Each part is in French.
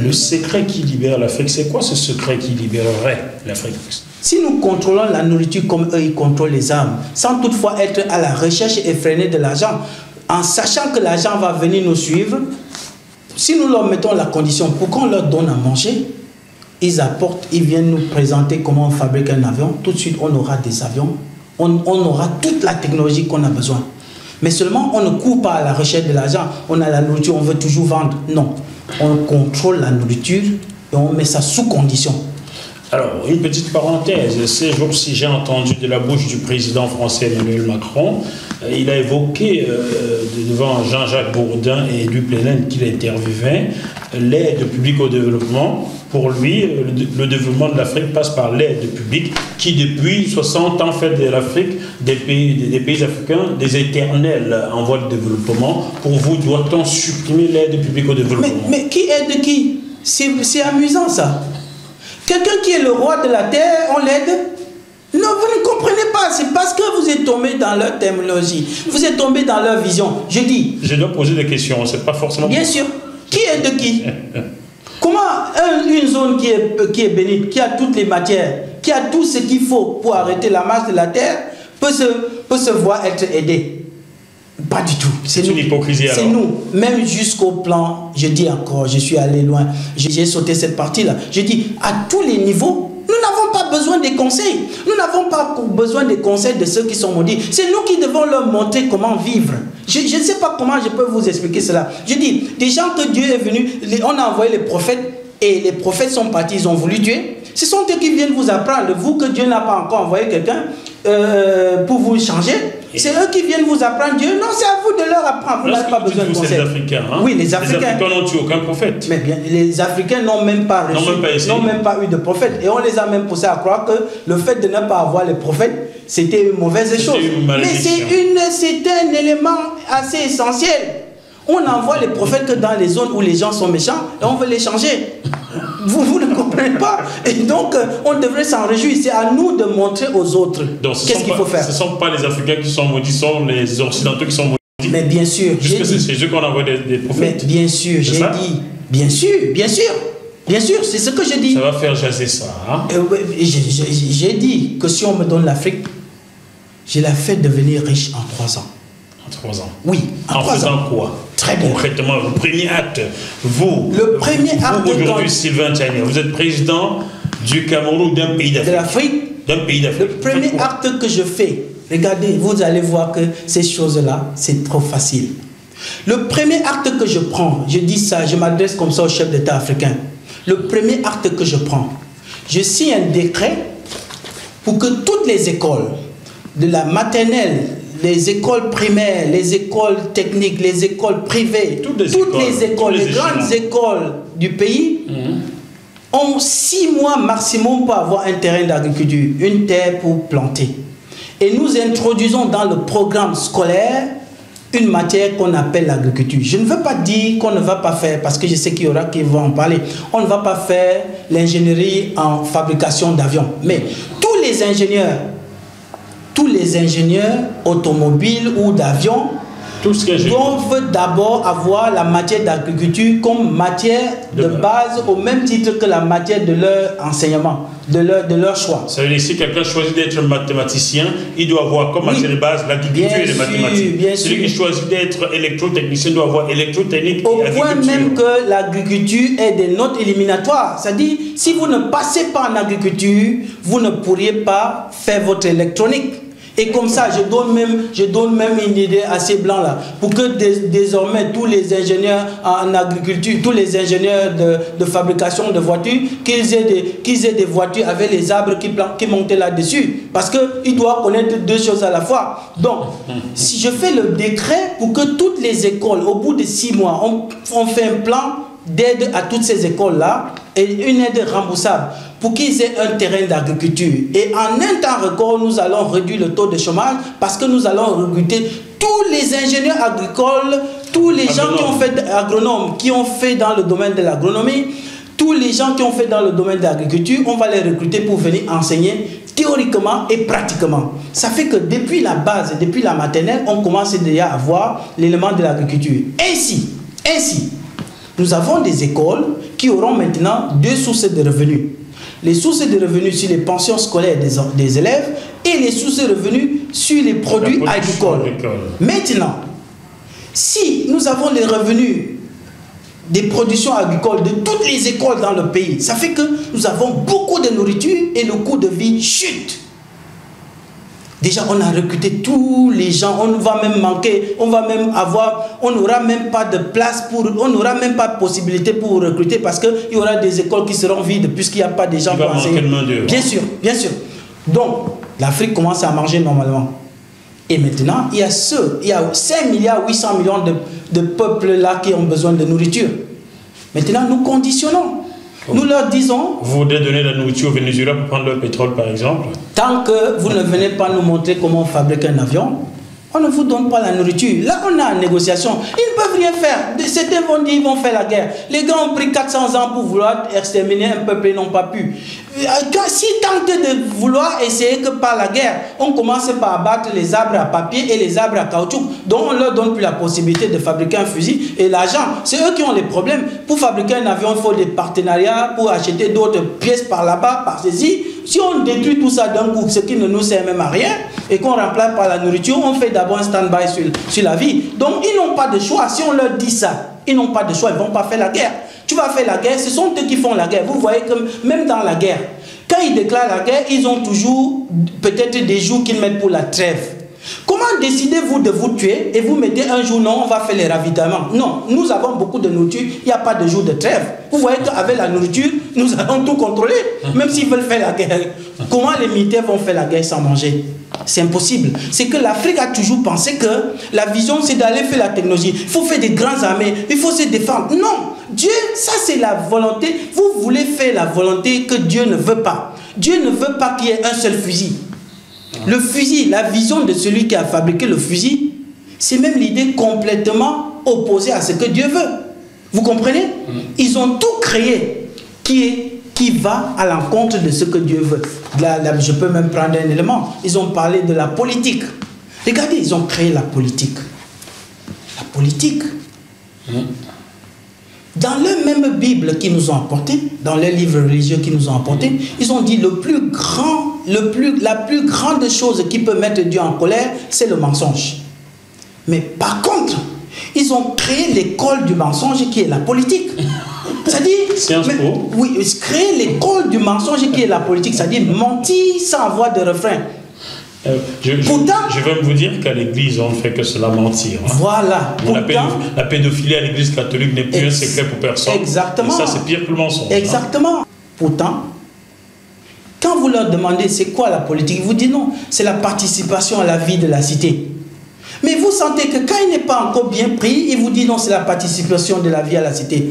Le secret qui libère l'Afrique, c'est quoi ce secret qui libérerait l'Afrique? Si nous contrôlons la nourriture comme eux, ils contrôlent les armes, sans toutefois être à la recherche effrénée de l'argent, en sachant que l'argent va venir nous suivre, si nous leur mettons la condition pour qu'on leur donne à manger, ils apportent, ils viennent nous présenter comment on fabrique un avion, tout de suite on aura des avions, on aura toute la technologie qu'on a besoin. Mais seulement on ne court pas à la recherche de l'argent, on a la nourriture, on veut toujours vendre. Non, on contrôle la nourriture et on met ça sous condition. Alors, une petite parenthèse, ces jours-ci, j'ai entendu de la bouche du président français Emmanuel Macron, il a évoqué devant Jean-Jacques Bourdin et Louis Plenel qu'il interviewait l'aide publique au développement. Pour lui, le développement de l'Afrique passe par l'aide publique qui, depuis 60 ans, fait de l'Afrique, des pays africains, des éternels en voie de développement. Pour vous, doit-on supprimer l'aide publique au développement? Mais qui aide qui? C'est amusant ça. Quelqu'un qui est le roi de la terre, on l'aide? Non, vous ne comprenez pas. C'est parce que vous êtes tombé dans leur terminologie. Vous êtes tombé dans leur vision. Je dis... Je dois poser des questions, c'est pas forcément... Bien sûr. Qui aide qui? Comment une zone qui est bénite, qui a toutes les matières, qui a tout ce qu'il faut pour arrêter la marche de la terre, peut se voir être aidée? Pas du tout. C'est une hypocrisie alors. C'est nous. Même jusqu'au plan, je dis encore, je suis allé loin, j'ai sauté cette partie-là. Je dis, à tous les niveaux, nous n'avons pas besoin des conseils. Nous n'avons pas besoin des conseils de ceux qui sont maudits. C'est nous qui devons leur montrer comment vivre. Je ne sais pas comment je peux vous expliquer cela. Je dis, des gens que Dieu est venu, on a envoyé les prophètes et les prophètes sont partis, ils ont voulu tuer. Ce sont eux qui viennent vous apprendre. Vous que Dieu n'a pas encore envoyé quelqu'un pour vous changer. C'est eux qui viennent vous apprendre Dieu. Non, c'est à vous de leur apprendre. Vous n'avez pas besoin de conseils. C'est les Africains. Hein? Oui, les Africains. Les Africains n'ont tué aucun prophète. Mais bien, les Africains n'ont même pas reçu, n'ont même pas eu de prophète. Et on les a même poussés à croire que le fait de ne pas avoir les prophèets, c'était une mauvaise chose. Mais c'est un élément assez essentiel. On envoie les prophètes que dans les zones où les gens sont méchants et on veut les changer. Vous ne comprenez pas. Et donc, on devrait s'en réjouir. C'est à nous de montrer aux autres qu'est-ce qu'il faut faire. Ce ne sont pas les Africains qui sont maudits, ce sont les Occidentaux qui sont maudits. Mais bien sûr. Puisque c'est eux qu'on envoie des prophètes. Mais bien sûr, j'ai dit. Bien sûr, bien sûr. Bien sûr, c'est ce que je dis. Ça va faire jaser ça. Hein? J'ai dit que si on me donne l'Afrique, je la fais devenir riche en 3 ans. En 3 ans? Oui, en 3 ans. En faisant quoi? Très bien. Concrètement, le premier acte, le premier acte aujourd'hui, Sylvain Tiani, vous êtes président du Cameroun, d'un pays d'Afrique. De l'Afrique. D'un pays d'Afrique. Le premier acte que je fais, regardez, vous allez voir que ces choses-là, c'est trop facile. Le premier acte que je prends, je dis ça, je m'adresse comme ça au chef d'État africain. Le premier acte que je prends, je signe un décret pour que toutes les écoles, de la maternelle, les écoles primaires, les écoles techniques, les écoles privées, toutes les écoles, les grandes écoles du pays ont 6 mois maximum pour avoir un terrain d'agriculture, une terre pour planter. Et nous introduisons dans le programme scolaire une matière qu'on appelle l'agriculture. Je ne veux pas dire qu'on ne va pas faire, parce que je sais qu'il y aura qui vont en parler, on ne va pas faire l'ingénierie en fabrication d'avions. Mais tous les ingénieurs automobiles ou d'avions doivent d'abord avoir la matière d'agriculture comme matière de base au même titre que la matière de leur enseignement, de leur choix. Ça veut dire que si quelqu'un choisit d'être mathématicien, il doit avoir comme matière de base l'agriculture et les mathématiques. Celui qui choisit d'être électrotechnicien doit avoir électrotechnique au et agriculture. Au point même que l'agriculture est des notes éliminatoires. C'est-à-dire, si vous ne passez pas en agriculture, vous ne pourriez pas faire votre électronique. Et comme ça, je donne même une idée assez blanc là, pour que désormais tous les ingénieurs en agriculture, tous les ingénieurs de fabrication de voitures, qu'ils aient des voitures avec les arbres qui montaient là-dessus. Parce qu'ils doivent connaître 2 choses à la fois. Donc, si je fais le décret pour que toutes les écoles, au bout de 6 mois, on fait un plan d'aide à toutes ces écoles-là et une aide remboursable pour qu'ils aient un terrain d'agriculture. Et en un temps record, nous allons réduire le taux de chômage parce que nous allons recruter tous les ingénieurs agricoles, tous les gens qui ont fait agronomes, qui ont fait dans le domaine de l'agronomie, tous les gens qui ont fait dans le domaine de l'agriculture, on va les recruter pour venir enseigner théoriquement et pratiquement. Ça fait que depuis la base, depuis la maternelle, on commence déjà à voir l'élément de l'agriculture. Ainsi, nous avons des écoles qui auront maintenant deux sources de revenus. Les sources de revenus sur les pensions scolaires des élèves et les sources de revenus sur les produits agricoles. Maintenant, si nous avons les revenus des productions agricoles de toutes les écoles dans le pays, ça fait que nous avons beaucoup de nourriture et le coût de vie chute. Déjà, on a recruté tous les gens, on va même manquer, on n'aura même pas de place on n'aura même pas de possibilité pour recruter parce qu'il y aura des écoles qui seront vides puisqu'il n'y a pas de gens pour enseigner. Bien sûr, bien sûr. Donc, l'Afrique commence à manger normalement. Et maintenant, il y a 5 milliards 800 millions de peuples là qui ont besoin de nourriture. Maintenant, nous conditionnons. Nous leur disons... Vous voulez donner la nourriture au Venezuela pour prendre leur pétrole, par exemple? Tant que vous ne venez pas nous montrer comment on fabrique un avion, on ne vous donne pas la nourriture. Là, on a une négociation. Ils ne peuvent rien faire. Certains vont dire qu'ils vont faire la guerre. Les gars ont pris 400 ans pour vouloir exterminer un peuple et n'ont pas pu. S'ils tentent de vouloir essayer que par la guerre, on commence par abattre les arbres à papier et les arbres à caoutchouc, donc on ne leur donne plus la possibilité de fabriquer un fusil et l'argent. C'est eux qui ont les problèmes. Pour fabriquer un avion, il faut des partenariats pour acheter d'autres pièces par là-bas, par ceci. Si on détruit tout ça d'un coup, ce qui ne nous sert même à rien, et qu'on remplace par la nourriture, on fait d'abord un stand-by sur la vie. Donc ils n'ont pas de choix. Si on leur dit ça, ils n'ont pas de choix, ils ne vont pas faire la guerre. Tu vas faire la guerre, ce sont eux qui font la guerre. Vous voyez que même dans la guerre, quand ils déclarent la guerre, ils ont toujours peut-être des jours qu'ils mettent pour la trêve. Comment décidez-vous de vous tuer et vous mettez un jour, non, on va faire les ravitaillements? Non, nous avons beaucoup de nourriture, il n'y a pas de jour de trêve. Vous voyez qu'avec la nourriture, nous allons tout contrôler, même s'ils veulent faire la guerre. Comment les militaires vont faire la guerre sans manger? C'est impossible. C'est que l'Afrique a toujours pensé que la vision, c'est d'aller faire la technologie. Il faut faire des grandes armées, il faut se défendre. Non, Dieu, ça c'est la volonté. Vous voulez faire la volonté que Dieu ne veut pas. Dieu ne veut pas qu'il y ait un seul fusil. Le fusil, la vision de celui qui a fabriqué le fusil, c'est même l'idée complètement opposée à ce que Dieu veut. Vous comprenez? Ils ont tout créé qui va à l'encontre de ce que Dieu veut. Là, je peux même prendre un élément. Ils ont parlé de la politique. Regardez, ils ont créé la politique. La politique. Dans leur même Bible qu'ils nous ont apporté, dans leurs livres religieux qu'ils nous ont apporté, ils ont dit la plus grande chose qui peut mettre Dieu en colère, c'est le mensonge. Mais par contre, ils ont créé l'école du mensonge qui est la politique. C'est-à-dire, oui, créer l'école du mensonge qui est la politique, c'est-à-dire mentir sans avoir de refrain. Pourtant, je vais vous dire qu'à l'église, on ne fait que cela mentir. Hein. Voilà. La pédophilie à l'église catholique n'est plus un secret pour personne. Exactement. Et ça, c'est pire que le mensonge. Exactement. Hein. Pourtant, quand vous leur demandez c'est quoi la politique, ils vous disent non, c'est la participation à la vie de la cité. Mais vous sentez que quand il n'est pas encore bien pris, il vous dit non, c'est la participation de la vie à la cité.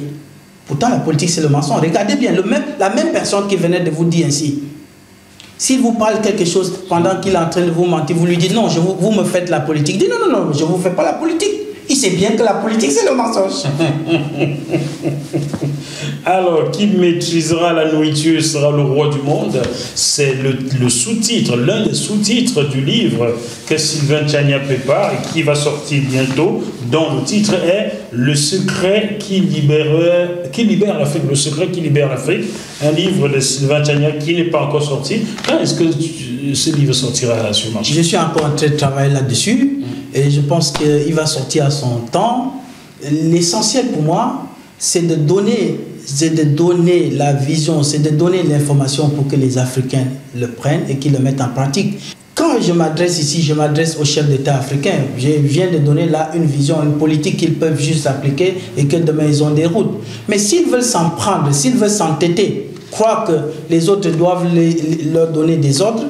Pourtant, la politique, c'est le mensonge. Regardez bien, la même personne qui venait de vous dire ainsi. S'il vous parle quelque chose pendant qu'il est en train de vous mentir, vous lui dites non, vous me faites la politique. Il dit non, non, non, je ne vous fais pas la politique. Il sait bien que la politique, c'est le mensonge. Alors, qui maîtrisera la nourriture sera le roi du monde. C'est le sous-titre, l'un des sous-titres du livre que Sylvain Tchania prépare et qui va sortir bientôt, dont le titre est Le secret qui libère l'Afrique. Le secret qui libère l'Afrique. Un livre de Sylvain Tchania qui n'est pas encore sorti. Quand est-ce que ce livre sortira sur le marché? Je suis encore en train de travailler là-dessus. Et je pense qu'il va sortir à son temps. L'essentiel pour moi, c'est de donner la vision, c'est de donner l'information pour que les Africains le prennent et qu'ils le mettent en pratique. Quand je m'adresse ici, je m'adresse aux chefs d'État africains. Je viens de donner là une vision, une politique qu'ils peuvent juste appliquer et que demain ils ont des routes. Mais s'ils veulent s'en prendre, s'ils veulent s'entêter, croire que les autres doivent leur donner des ordres,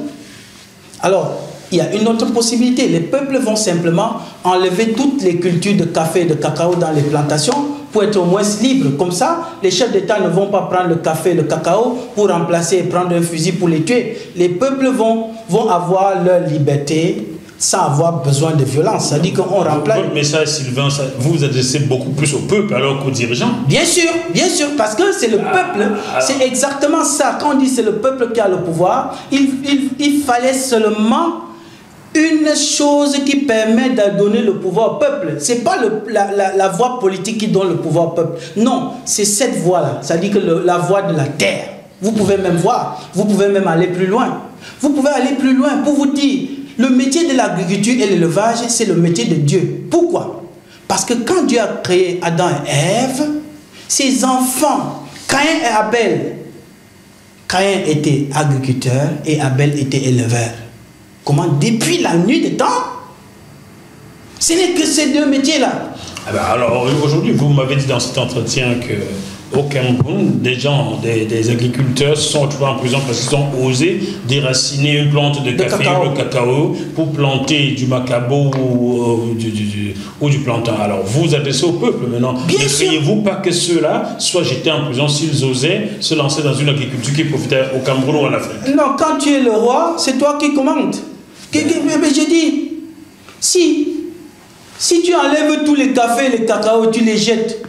alors il y a une autre possibilité. Les peuples vont simplement enlever toutes les cultures de café et de cacao dans les plantations pour être au moins libres. Comme ça, les chefs d'État ne vont pas prendre le café et le cacao pour remplacer et prendre un fusil pour les tuer. Les peuples vont avoir leur liberté sans avoir besoin de violence. C'est-à-dire qu'on remplace... Votre message, Sylvain, vous vous adressez beaucoup plus au peuple alors qu'aux dirigeants. Bien sûr, parce que c'est le peuple. C'est exactement ça. Quand on dit c'est le peuple qui a le pouvoir, il fallait seulement une chose qui permet de donner le pouvoir au peuple. Ce n'est pas la voie politique qui donne le pouvoir au peuple. Non, c'est cette voie-là. C'est-à-dire que la voie de la terre. Vous pouvez même voir, vous pouvez même aller plus loin. Vous pouvez aller plus loin pour vous dire, le métier de l'agriculture et l'élevage, c'est le métier de Dieu. Pourquoi? Parce que quand Dieu a créé Adam et Ève, ses enfants, Caïn et Abel, Caïn était agriculteur et Abel était éleveur. Comment? Depuis la nuit des temps, ce n'est que ces deux métiers-là. Ah ben alors aujourd'hui, vous m'avez dit dans cet entretien qu'au Cameroun, des gens, des agriculteurs sont toujours en prison parce qu'ils ont osé déraciner une plante de café, le cacao, pour planter du macabo ou du plantain. Alors vous adressez au peuple maintenant. Ne craignez-vous pas que ceux-là soient jetés en prison s'ils osaient se lancer dans une agriculture qui profitait au Cameroun ou en Afrique? Non, quand tu es le roi, c'est toi qui commandes. Mais je dis, si tu enlèves tous les cafés et les cacao, tu les jettes,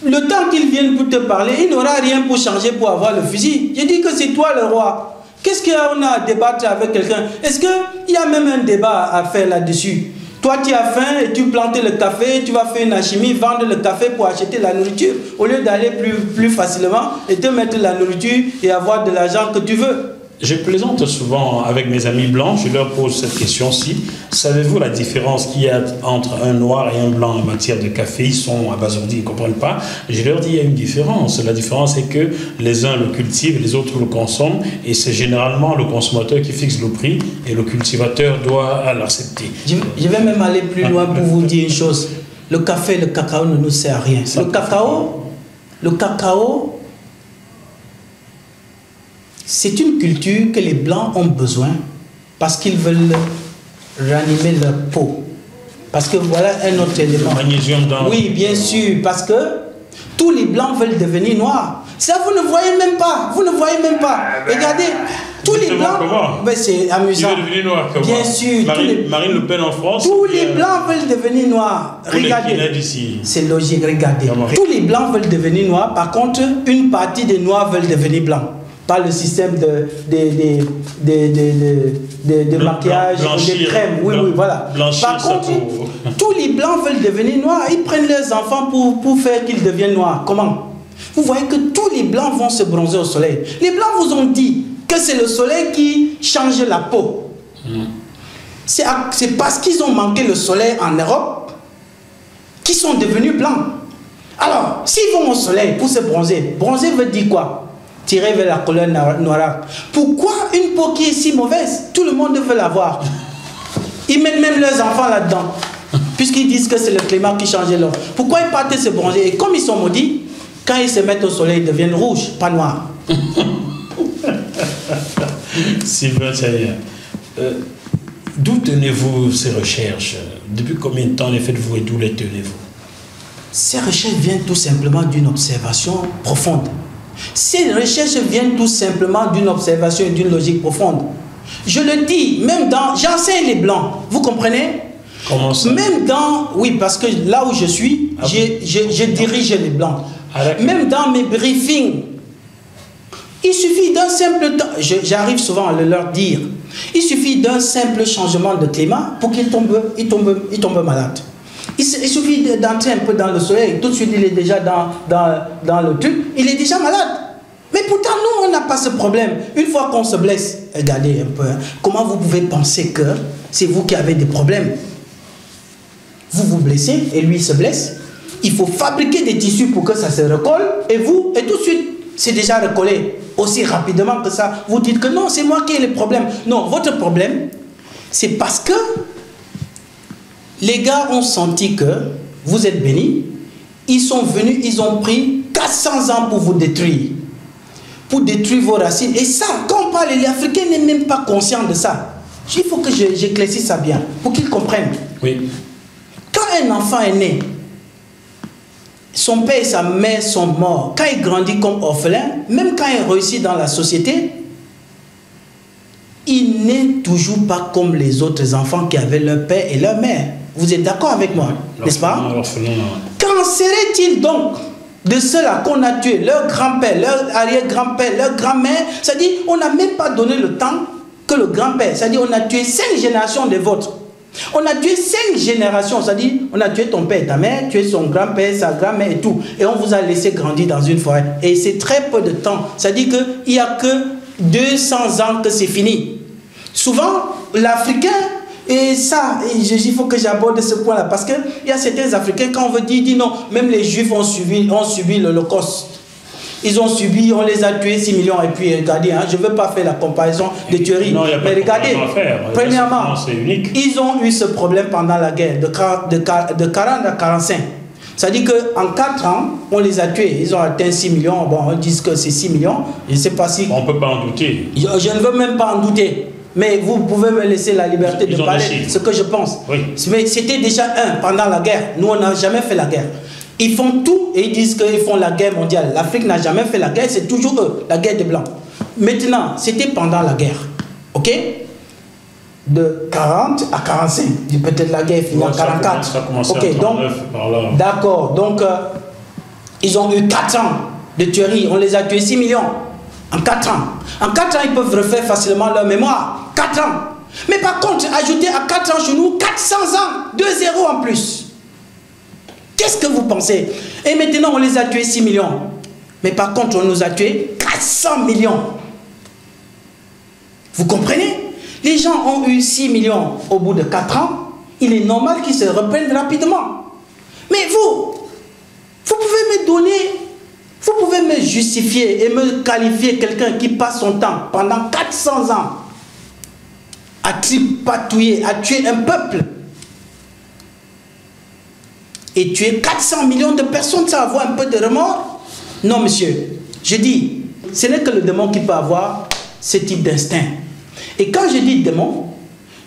le temps qu'ils viennent pour te parler, il n'aura rien pour changer, pour avoir le fusil. Je dis que c'est toi le roi. Qu'est-ce qu'on a à débattre avec quelqu'un? Est-ce qu'il y a même un débat à faire là-dessus? Toi, tu as faim et tu plantes le café, tu vas faire une alchimie, vendre le café pour acheter la nourriture, au lieu d'aller plus facilement et te mettre la nourriture et avoir de l'argent que tu veux. Je plaisante souvent avec mes amis blancs, je leur pose cette question-ci. Savez-vous la différence qu'il y a entre un noir et un blanc en matière de café? Ils sont abasourdis, ils ne comprennent pas. Je leur dis, il y a une différence. La différence est que les uns le cultivent, les autres le consomment, et c'est généralement le consommateur qui fixe le prix, et le cultivateur doit l'accepter. Je vais même aller plus loin pour vous dire une chose. Le café, le cacao ne nous sert à rien. Le cacao, c'est une culture que les Blancs ont besoin parce qu'ils veulent ranimer leur peau. Parce que voilà un autre élément. Magnésium dans... Oui, bien sûr, parce que tous les Blancs veulent devenir noirs. Ça, vous ne voyez même pas. Vous ne voyez même pas. Regardez, tous les Blancs... Ben, c'est amusant. Ils veulent devenir noirs comme bien sûr. Marine Le Pen en France. Tous les Blancs veulent devenir noirs. Regardez. C'est logique, regardez. Tous les Blancs veulent devenir noirs. Par contre, une partie des Noirs veulent devenir Blancs. Par le système de maquillage, de crème. Oui, voilà. Par contre, tous les Blancs veulent devenir noirs. Ils prennent leurs enfants pour faire qu'ils deviennent noirs. Comment? Vous voyez que tous les Blancs vont se bronzer au soleil. Les Blancs vous ont dit que c'est le soleil qui change la peau. C'est parce qu'ils ont manqué le soleil en Europe qu'ils sont devenus Blancs. Alors, s'ils vont au soleil pour se bronzer, bronzer veut dire quoi? Tirer vers la couleur noire. Pourquoi une peau qui est si mauvaise? Tout le monde veut l'avoir. Ils mettent même leurs enfants là-dedans, puisqu'ils disent que c'est le climat qui change l'eau. Pourquoi ils partent se bronzer? Et comme ils sont maudits, quand ils se mettent au soleil, ils deviennent rouges, pas noirs. Sylvain Thiaye, d'où tenez-vous ces recherches? Depuis combien de temps les faites-vous et d'où les tenez-vous? Ces recherches viennent tout simplement d'une observation profonde. Ces recherches viennent tout simplement d'une observation et d'une logique profonde. Je le dis, même dans... J'enseigne les Blancs, vous comprenez? Comment ça? Même dans... Oui, parce que là où je suis, je dirige les Blancs. Même dans mes briefings, il suffit d'un simple... J'arrive souvent à leur dire, il suffit d'un simple changement de climat pour qu'ils tombent malades. Il suffit d'entrer un peu dans le soleil, tout de suite il est déjà dans le truc, il est déjà malade. Mais pourtant nous on n'a pas ce problème. Une fois qu'on se blesse, regardez un peu, hein, comment vous pouvez penser que c'est vous qui avez des problèmes? Vous vous blessez et lui se blesse. Il faut fabriquer des tissus pour que ça se recolle et tout de suite c'est déjà recollé aussi rapidement que ça. Vous dites que non, c'est moi qui ai les problèmes. Non, votre problème c'est parce que les gars ont senti que vous êtes bénis. Ils sont venus, ils ont pris 400 ans pour vous détruire. Pour détruire vos racines. Et ça, quand on parle, les Africains n'est même pas conscient de ça. Il faut que j'éclaircisse ça bien, pour qu'ils comprennent. Oui. Quand un enfant est né, son père et sa mère sont morts. Quand il grandit comme orphelin, même quand il réussit dans la société, il n'est toujours pas comme les autres enfants qui avaient leur père et leur mère. Vous êtes d'accord avec moi, n'est-ce pas? Qu'en serait-il donc de ceux-là qu'on a tués, leur grand-père, leur arrière-grand-père, leur grand-mère? C'est-à-dire, on n'a même pas donné le temps que le grand-père, c'est-à-dire on a tué 5 générations des vôtres. On a tué 5 générations, c'est-à-dire on a tué ton père, ta mère, tué son grand-père, sa grand-mère et tout. Et on vous a laissé grandir dans une forêt. Et c'est très peu de temps. C'est-à-dire qu'il n'y a que 200 ans que c'est fini. Souvent, l'Africain, et ça, il faut que j'aborde ce point-là, parce qu'il y a certains Africains, quand on veut dire non, même les Juifs ont subi l'Holocauste. Ils ont subi, on les a tués 6 millions. Et puis, regardez, hein, je ne veux pas faire la comparaison des tueries. Non, il n'y a pas mais regardez, premièrement, ils ont eu ce problème pendant la guerre de 40 à 45. C'est-à-dire qu'en 4 ans, on les a tués. Ils ont atteint 6 millions. Bon, on dit que c'est 6 millions. Je ne sais pas si... On ne peut pas en douter. Je ne veux même pas en douter. Mais vous pouvez me laisser la liberté de parler ce que je pense. Oui. Mais c'était déjà pendant la guerre. Nous, on n'a jamais fait la guerre. Ils font tout et ils disent qu'ils font la guerre mondiale. L'Afrique n'a jamais fait la guerre, c'est toujours eux, la guerre des Blancs. Maintenant, c'était pendant la guerre. OK? De 40 à 45. Peut-être la guerre est finie en 44. Ça a commencé OK, en 39, donc, d'accord. Donc, ils ont eu 4 ans de tuerie. On les a tués 6 millions. En 4 ans. En 4 ans, ils peuvent refaire facilement leur mémoire. 4 ans. Mais par contre, ajouter à 4 ans chez nous 400 ans, 2 zéros en plus. Qu'est-ce que vous pensez? Et maintenant, on les a tués 6 millions. Mais par contre, on nous a tués 400 millions. Vous comprenez? Les gens ont eu 6 millions au bout de 4 ans. Il est normal qu'ils se reprennent rapidement. Mais vous pouvez me donner... Vous pouvez me justifier et me qualifier quelqu'un qui passe son temps pendant 400 ans à tripatouiller, à tuer un peuple et tuer 400 millions de personnes sans avoir un peu de remords? Non, monsieur. Je dis, ce n'est que le démon qui peut avoir ce type d'instinct. Et quand je dis démon,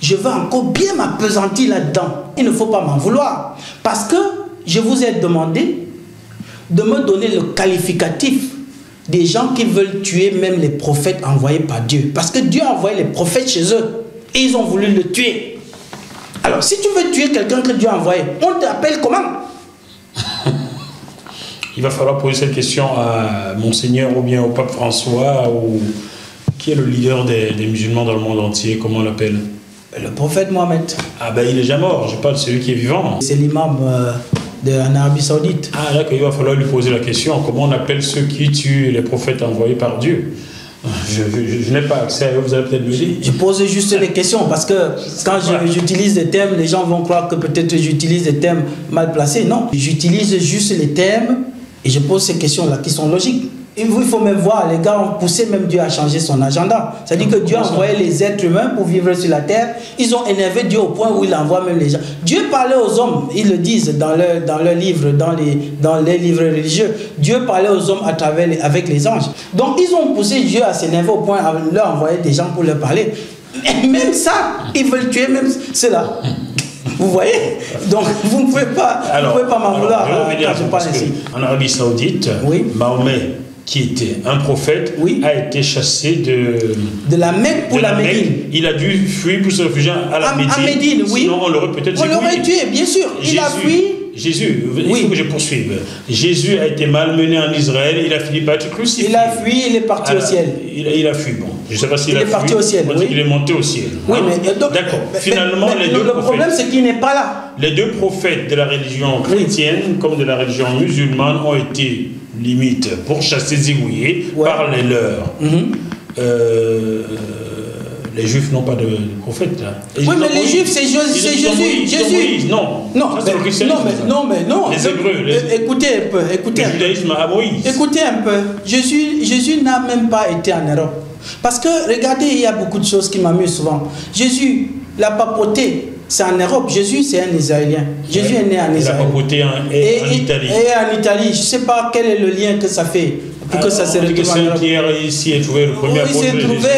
je veux encore bien m'appesantir là-dedans. Il ne faut pas m'en vouloir. Parce que je vous ai demandé de me donner le qualificatif des gens qui veulent tuer même les prophètes envoyés par Dieu. Parce que Dieu a envoyé les prophètes chez eux et ils ont voulu le tuer. Alors, si tu veux tuer quelqu'un que Dieu a envoyé, on t'appelle comment? Il va falloir poser cette question à Monseigneur ou bien au Pape François, ou qui est le leader des musulmans dans le monde entier, comment on l'appelle? Le prophète Mohamed. Ah ben il est déjà mort, je parle de celui qui est vivant. C'est l'imam en Arabie Saoudite. Ah d'accord, il va falloir lui poser la question, comment on appelle ceux qui tuent les prophètes envoyés par Dieu? Je n'ai pas accès à eux, vous allez peut-être me dire. Je pose juste les questions parce que quand j'utilise des termes, les gens vont croire que peut-être j'utilise des termes mal placés. Non, j'utilise juste les termes et je pose ces questions-là qui sont logiques. Il faut même voir, les gars ont poussé même Dieu à changer son agenda. C'est-à-dire que Dieu a envoyé les êtres humains pour vivre sur la terre. Ils ont énervé Dieu au point où il envoie même les gens. Dieu parlait aux hommes, ils le disent dans leurs livres, dans les livres religieux. Dieu parlait aux hommes avec les anges. Donc ils ont poussé Dieu à s'énerver au point de leur envoyer des gens pour leur parler. Et même ça, ils veulent tuer même cela. Vous voyez? Donc vous ne pouvez pas m'en vouloir quand je parle ainsi. En Arabie Saoudite, oui. Mahomet, qui était un prophète, oui, a été chassé de la Mecque pour la Médine. Il a dû fuir pour se réfugier à la Médine. À Médine, oui. Sinon, on l'aurait peut-être tué. On l'aurait tué, bien sûr. Il a fui. Jésus, il faut que je poursuive. Jésus a été malmené en Israël, il a fini par être crucifié. Il a fui, il est parti au ciel. Il a fui, bon. Je ne sais pas s'il a fui. Il est parti au ciel, oui. Il est monté au ciel. Oui, mais d'accord. Finalement, les deux prophètes. Le problème, c'est qu'il n'est pas là. Les deux prophètes de la religion chrétienne comme de la religion musulmane ont été limite pourchassés, zigouillés par les leurs. Les juifs n'ont pas de prophète là. Oui, mais les juifs, c'est Jésus. Non, non. Les Hébreux. Écoutez un peu. Le judaïsme à Moïse. Écoutez un peu. Jésus n'a même pas été en Europe. Parce que, regardez, il y a beaucoup de choses qui m'amusent souvent. Jésus, la papauté, c'est en Europe. Jésus, c'est un Israélien. Jésus est né en Israël. La papauté en Italie. Et en Italie. Je ne sais pas quel est le lien que ça fait. Pour que ça se retrouve en Europe. Saint-Pierre ici est trouvé le premier apôtre. Il s'est trouvé,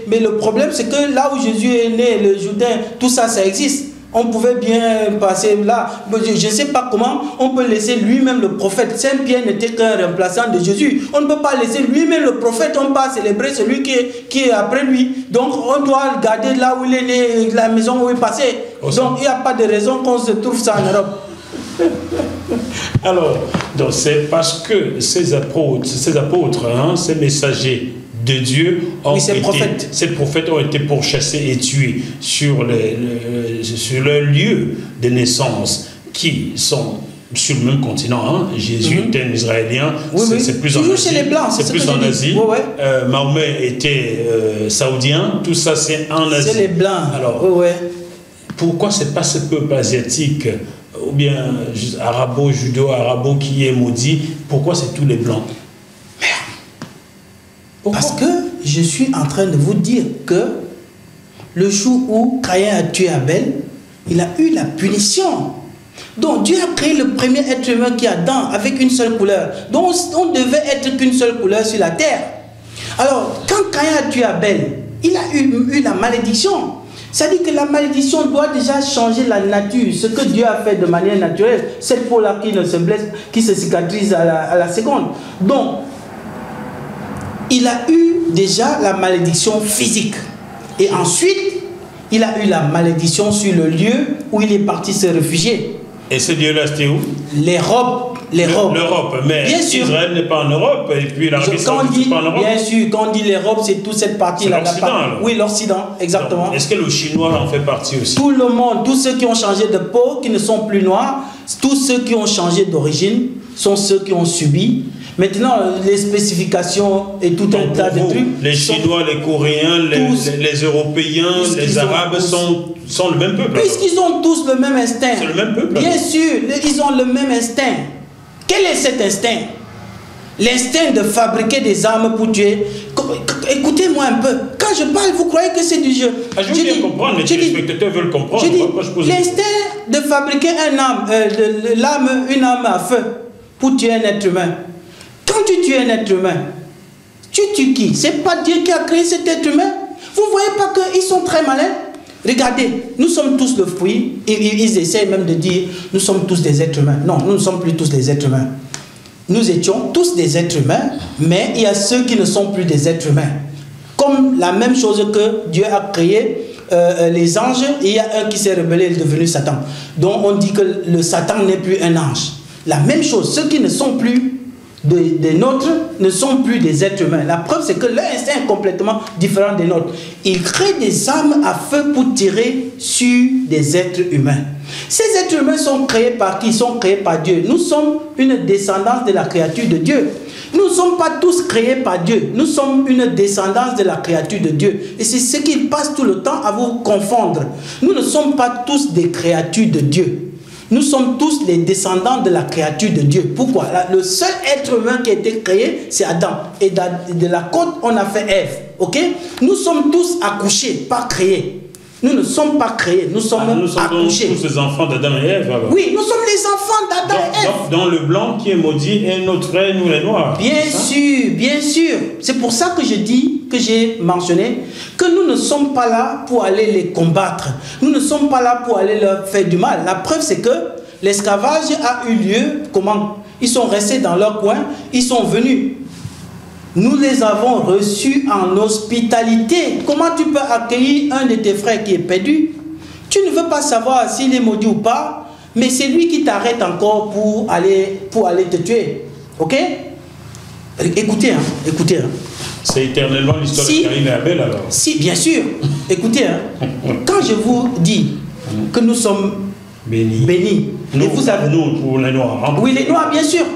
mais le problème, c'est que là où Jésus est né, le Jourdain, tout ça, ça existe. On pouvait bien passer là. Je ne sais pas comment on peut laisser lui-même le prophète. Saint-Pierre n'était qu'un remplaçant de Jésus. On ne peut pas laisser lui-même le prophète. On va célébrer celui qui est après lui. Donc on doit garder là où il est né, la maison où il est passé. Donc il n'y a pas de raison qu'on se trouve ça en Europe. Alors, c'est parce que ces apôtres, ces messagers de Dieu ces prophètes ont été pourchassés et tués sur leur lieu de naissance, qui sont sur le même continent. Hein. Jésus était un Israélien, c'est plus en Asie. Chez les Blancs, c'est plus en Asie. Mahomet était saoudien, tout ça c'est en Asie. C'est les Blancs. Alors, pourquoi c'est pas ce peuple asiatique ou bien arabo, judo-arabo qui est maudit? Pourquoi c'est tous les Blancs? Parce que je suis en train de vous dire que le jour où Caïn a tué Abel, il a eu la punition. Donc Dieu a créé le premier être humain qui est Adam avec une seule couleur. Donc on devait être qu'une seule couleur sur la terre. Alors quand Caïn a tué Abel, il a eu la malédiction. C'est-à-dire que la malédiction doit déjà changer la nature. Ce que Dieu a fait de manière naturelle, cette peau-là qui ne se blesse, qui se cicatrise à la seconde. Donc il a eu déjà la malédiction physique. Et ensuite, il a eu la malédiction sur le lieu où il est parti se réfugier. Et ce Dieu-là, c'était où? L'Europe. L'Europe, mais bien sûr. Israël n'est pas en Europe, et puis l'Arabie Saoudite n'est pas en Europe. Bien sûr, quand on dit l'Europe, c'est toute cette partie-là. L'Occident. Oui, l'Occident, exactement. Est-ce que le Chinois en fait partie aussi? Tout le monde, tous ceux qui ont changé de peau, qui ne sont plus noirs, tous ceux qui ont changé d'origine, sont ceux qui ont subi. Maintenant, les spécifications et tout un tas de trucs. Les Chinois, les Coréens, les Européens, les Arabes sont le même peuple. Puisqu'ils ont tous le même instinct. C'est le même peuple. Bien sûr, ils ont le même instinct. Quel est cet instinct? L'instinct de fabriquer des armes pour tuer. Écoutez-moi un peu. Quand je parle, vous croyez que c'est du jeu? Je veux bien comprendre, les téléspectateurs veulent comprendre. L'instinct de fabriquer une arme à feu pour tuer un être humain. Quand tu tues un être humain, tu tues qui? C'est pas Dieu qui a créé cet être humain. Vous ne voyez pas qu'ils sont très malins? Regardez, nous sommes tous le fruit. Ils essayent même de dire, nous sommes tous des êtres humains. Non, nous ne sommes plus tous des êtres humains. Nous étions tous des êtres humains, mais il y a ceux qui ne sont plus des êtres humains. Comme la même chose que Dieu a créé les anges, et il y a un qui s'est rebellé, il est devenu Satan. Donc on dit que le Satan n'est plus un ange. La même chose, ceux qui ne sont plus des nôtres ne sont plus des êtres humains. La preuve, c'est que leur instinct est complètement différent des nôtres. Ils créent des armes à feu pour tirer sur des êtres humains. Ces êtres humains sont créés par qui? Ils sont créés par Dieu. Nous sommes une descendance de la créature de Dieu. Nous ne sommes pas tous créés par Dieu. Nous sommes une descendance de la créature de Dieu. Et c'est ce qu'il passe tout le temps à vous confondre. Nous ne sommes pas tous des créatures de Dieu. Nous sommes tous les descendants de la créature de Dieu. Pourquoi? Le seul être humain qui a été créé, c'est Adam. Et de la côte, on a fait Ève. Ok? Nous sommes tous accouchés, pas créés. Nous ne sommes pas créés, nous sommes accouchés. Nous sommes tous les enfants d'Adam et Ève. Alors. Oui, nous sommes les enfants d'Adam et Ève. Dans le blanc qui est maudit et notre frère, nous les noirs. Bien sûr, bien sûr. C'est pour ça que je dis, que j'ai mentionné, que nous ne sommes pas là pour aller les combattre. Nous ne sommes pas là pour aller leur faire du mal. La preuve, c'est que l'esclavage a eu lieu. Comment? Ils sont restés dans leur coin, ils sont venus. Nous les avons reçus en hospitalité. Comment tu peux accueillir un de tes frères qui est perdu? Tu ne veux pas savoir s'il est maudit ou pas, mais c'est lui qui t'arrête encore pour aller te tuer. Ok? Écoutez, écoutez. C'est éternellement l'histoire de Caïn et Abel alors. Si, bien sûr. Écoutez, quand je vous dis que nous sommes bénis, nous, pour les Noirs. Hein? Oui, les Noirs, bien sûr.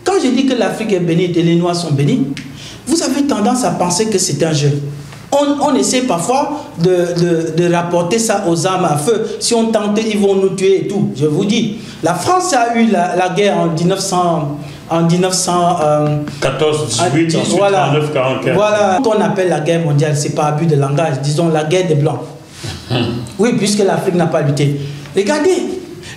Quand je dis que l'Afrique est bénie et les Noirs sont bénis, vous avez tendance à penser que c'est un jeu. On essaie parfois de rapporter ça aux armes à feu. Si on tente, ils vont nous tuer et tout. Je vous dis, la France a eu la guerre en 14, 18, ensuite voilà, 39, 44. Voilà, qu'on appelle la guerre mondiale, c'est pas abus de langage, disons la guerre des Blancs. Oui, puisque l'Afrique n'a pas lutté. Regardez,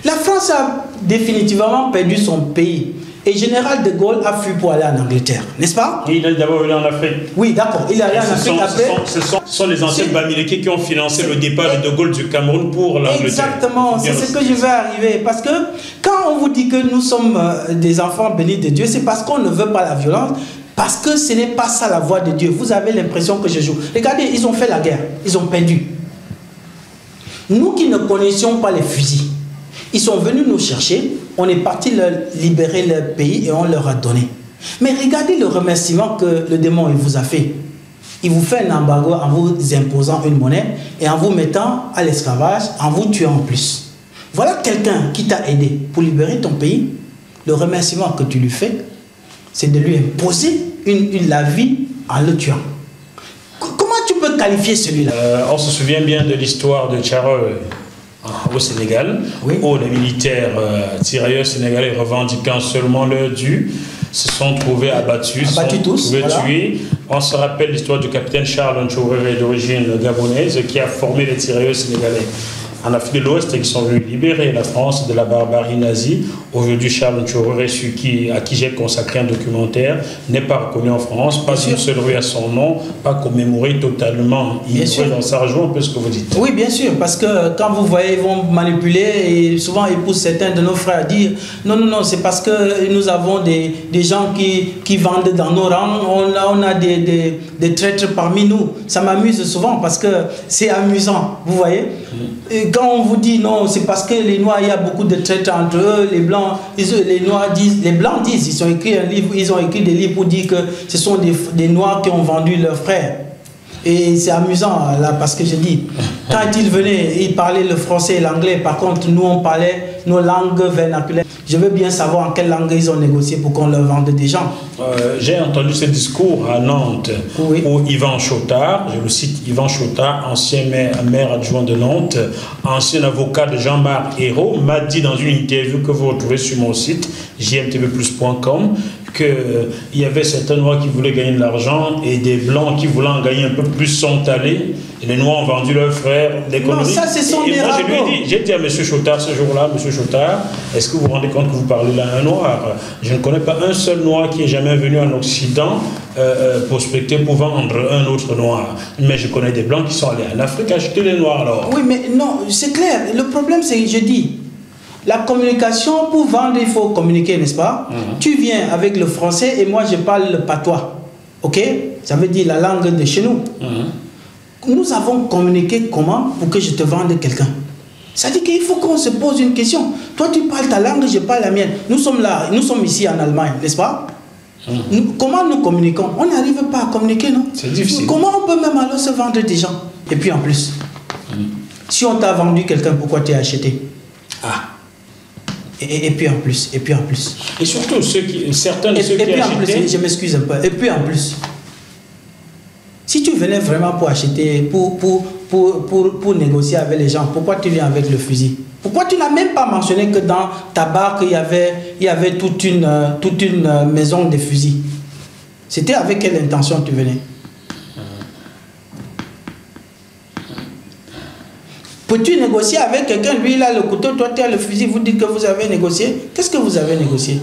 la France a définitivement perdu son pays. Et Général de Gaulle a fui pour aller en Angleterre, n'est-ce pas? Il est d'abord venu en Afrique. Oui, d'accord. Il est allé en Afrique après. Ce sont les anciens Bamileke qui ont financé le départ de Gaulle du Cameroun pour l'Angleterre. Exactement, c'est ce que je vais arriver. Parce que quand on vous dit que nous sommes des enfants bénis de Dieu, c'est parce qu'on ne veut pas la violence. Parce que ce n'est pas ça la voix de Dieu. Vous avez l'impression que je joue. Regardez, ils ont fait la guerre. Ils ont perdu. Nous qui ne connaissions pas les fusils, ils sont venus nous chercher, on est parti leur libérer leur pays et on leur a donné. Mais regardez le remerciement que le démon il vous a fait. Il vous fait un embargo en vous imposant une monnaie et en vous mettant à l'esclavage, en vous tuant en plus. Voilà quelqu'un qui t'a aidé pour libérer ton pays. Le remerciement que tu lui fais, c'est de lui imposer la vie en le tuant. Comment tu peux qualifier celui-là? On se souvient bien de l'histoire de Tcharoe au Sénégal, oui, où les militaires tirailleurs sénégalais revendiquant seulement leur dû se sont trouvés abattus, tous, voilà. Tués. On se rappelle l'histoire du capitaine Charles Ntchoréré d'origine gabonaise qui a formé les tirailleurs sénégalais en Afrique de l'Ouest et qui sont venus libérer la France de la barbarie nazie. Aujourd'hui, Charles Ntchoréré, à qui j'ai consacré un documentaire, n'est pas reconnu en France, pas une seule rue à son nom, pas commémoré totalement. Ça rejoint un peu ce que vous dites. Oui, bien sûr, parce que quand vous voyez, ils vont manipuler et souvent ils poussent certains de nos frères à dire non, non, non, c'est parce que nous avons des gens qui vendent dans nos rangs, on a des traîtres parmi nous. Ça m'amuse souvent parce que c'est amusant, vous voyez. Et quand on vous dit non, c'est parce que les Noirs, il y a beaucoup de traîtres entre eux, les Blancs, les Noirs disent, les Blancs disent, ils ont écrit des livres pour dire que ce sont des Noirs qui ont vendu leurs frères. Et c'est amusant là parce que je dis, quand ils venaient, ils parlaient le français et l'anglais, par contre nous on parlait nos langues vernaculaires. Je veux bien savoir en quelle langue ils ont négocié pour qu'on leur vende des gens. J'ai entendu ce discours à Nantes, oui, où Yvan Chotard, je le cite, Yvan Chotard, ancien maire adjoint de Nantes, ancien avocat de Jean-Marc Ayrault, m'a dit dans une interview que vous retrouvez sur mon site, jmtvplus.com, qu'il y avait certains Noirs qui voulaient gagner de l'argent et des Blancs qui voulaient en gagner un peu plus sont allés. Et les Noirs ont vendu leurs frères des conneries. Non, ça, c'est son et moi, j'ai dit à M. Chotard ce jour-là, M. Chotard, est-ce que vous vous rendez compte que vous parlez là à un Noir? Je ne connais pas un seul Noir qui est jamais venu en Occident prospecter pour vendre un autre Noir. Mais je connais des Blancs qui sont allés en Afrique acheter les Noirs alors. Oui, mais non, c'est clair. Le problème, c'est que je dis, la communication, pour vendre, il faut communiquer, n'est-ce pas? Tu viens avec le français et moi, je parle le patois. OK? Ça veut dire la langue de chez nous. Nous avons communiqué comment pour que je te vende quelqu'un? Ça dit qu'il faut qu'on se pose une question. Toi, tu parles ta langue, je parle la mienne. Nous sommes là, nous sommes ici en Allemagne, n'est-ce pas? Comment nous communiquons? On n'arrive pas à communiquer, non? C'est difficile. Comment on peut même alors se vendre des gens? Et puis en plus, si on t'a vendu quelqu'un, pourquoi tu as acheté? Et puis en plus, et puis en plus. Et surtout, certains de ceux qui achetaient... Je m'excuse un peu. Et puis en plus, si tu venais vraiment pour acheter, pour négocier avec les gens, pourquoi tu viens avec le fusil? Pourquoi tu n'as même pas mentionné que dans ta barque, il y avait toute une maison de fusils? C'était avec quelle intention tu venais? Peux-tu négocier avec quelqu'un? Lui, il a le couteau, toi, tu as le fusil, vous dites que vous avez négocié. Qu'est-ce que vous avez négocié?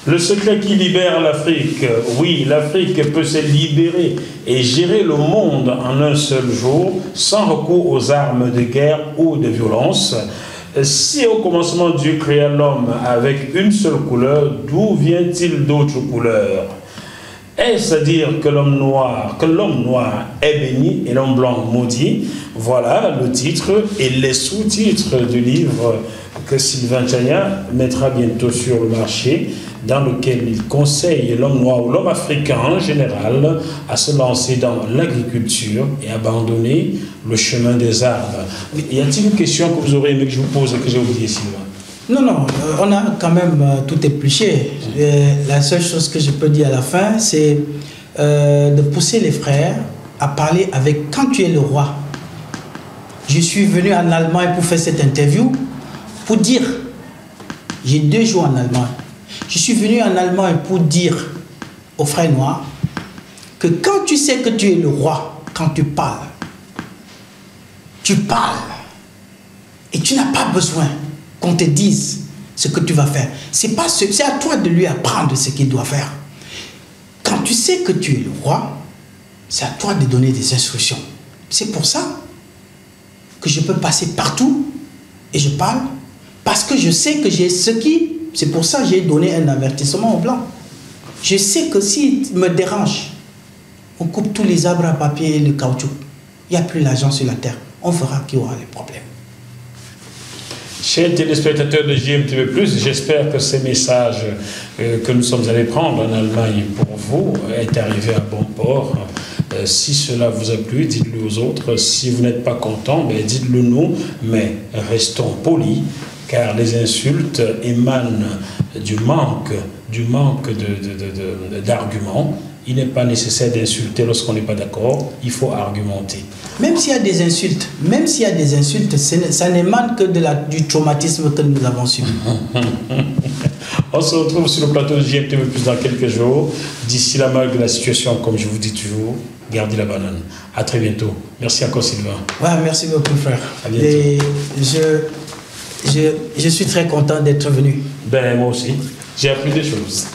Le secret qui libère l'Afrique. Oui, l'Afrique peut se libérer et gérer le monde en un seul jour sans recours aux armes de guerre ou de violence. Si au commencement Dieu créa l'homme avec une seule couleur, d'où vient-il d'autres couleurs? Est-ce à dire que l'homme noir est béni et l'homme blanc maudit? Voilà le titre et les sous-titres du livre que Sylvain Tchania mettra bientôt sur le marché, dans lequel il conseille l'homme noir ou l'homme africain en général à se lancer dans l'agriculture et abandonner le chemin des arbres. Y a-t-il une question que vous aurez aimé que je vous pose et que j'ai oublié, Sylvain? Non, non, on a quand même tout épluché. La seule chose que je peux dire à la fin, c'est de pousser les frères à parler avec... Quand tu es le roi, je suis venu en Allemagne pour faire cette interview, pour dire, j'ai 2 jours en Allemagne, je suis venu en Allemagne pour dire aux frères noirs que quand tu sais que tu es le roi, quand tu parles et tu n'as pas besoin qu'on te dise ce que tu vas faire. C'est à toi de lui apprendre ce qu'il doit faire. Quand tu sais que tu es le roi, c'est à toi de donner des instructions. C'est pour ça que je peux passer partout et je parle, parce que je sais que j'ai ce qui... C'est pour ça que j'ai donné un avertissement au blanc. Je sais que s'il me dérange, on coupe tous les arbres à papier et le caoutchouc. Il n'y a plus l'argent sur la terre. On verra qu'il y aura les problèmes. Chers téléspectateurs de JMTV+, j'espère que ces messages que nous sommes allés prendre en Allemagne pour vous est arrivé à bon port. Si cela vous a plu, dites-le aux autres. Si vous n'êtes pas content, dites-le nous, mais restons polis, car les insultes émanent du manque d'arguments. Il n'est pas nécessaire d'insulter lorsqu'on n'est pas d'accord, il faut argumenter. Même s'il y a des insultes, ça n'émane que du traumatisme que nous avons subi. On se retrouve sur le plateau de JMTV+ dans quelques jours. D'ici là, malgré la situation, comme je vous dis toujours, gardez la banane. À très bientôt. Merci encore, Sylvain. Ouais, merci beaucoup, frère. À bientôt. Et je suis très content d'être venu. Ben, moi aussi. J'ai appris des choses.